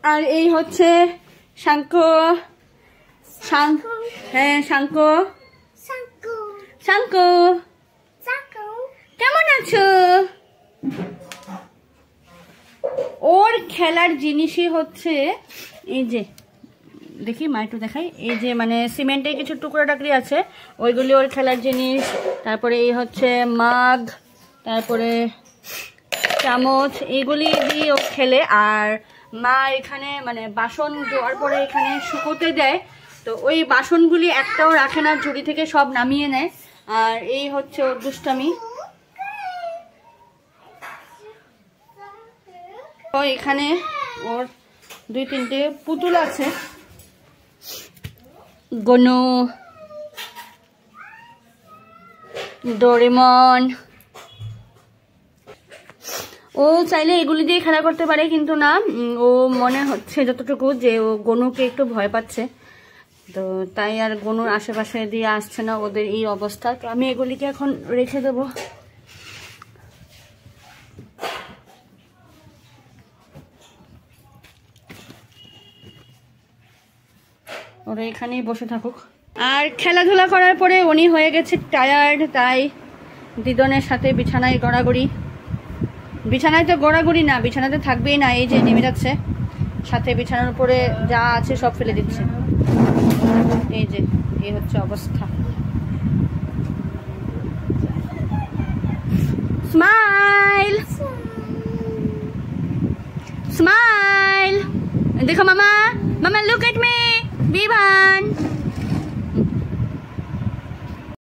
আর এই হচ্ছে শাঙ্কো। হ্যাঁ শাঙ্কো, শাঙ্কো কেমন আছো? ওর খেলার জিনিসই হচ্ছে এই যে, দেখি মা একটু দেখাই, এই যে মানে সিমেন্টের কিছু টুকরো টাকরি আছে, ওইগুলি ওর খেলার জিনিস। তারপরে এই হচ্ছে মাগ, তারপরে চামচ, এইগুলি দিয়ে ও খেলে। আর মা এখানে মানে বাসন ধোয়ার পরে এখানে শুকোতে দেয়, তো ওই বাসনগুলি একটাও রাখে না, ঝুড়ি থেকে সব নামিয়ে নেয়। আর এই হচ্ছে ওর দুষ্টামি। তো এখানে ওর 2-3টে পুতুল আছে, গনু, ডোরেমন। ও চাইলে এগুলি দিয়ে খেলা করতে পারে, কিন্তু না, ও মনে হচ্ছে যতটুকু যে ও গনুকে একটু ভয় পাচ্ছে, তো তাই আর গনুর আশেপাশে দিয়ে আসছে না। ওদের এই অবস্থা, তো আমি এগুলিকে এখন রেখে দেবো। ওরা এখানেই বসে থাকুক। আর খেলাধুলা করার পরে উনি হয়ে গেছে টায়ার্ড, তাই দিদনের সাথে বিছানায় গড়াগড়ি। বিছানায় তো গড়াগড়ি না, বিছানাতে থাকবেই না, এই যে নেমে যাচ্ছে, সাথে বিছানার উপরে যা আছে সব ফেলে দিচ্ছে। এই যে এই হচ্ছে অবস্থা। স্মাইল স্মাইল, দেখো মামা, মামা লুক এট মি, বিভান।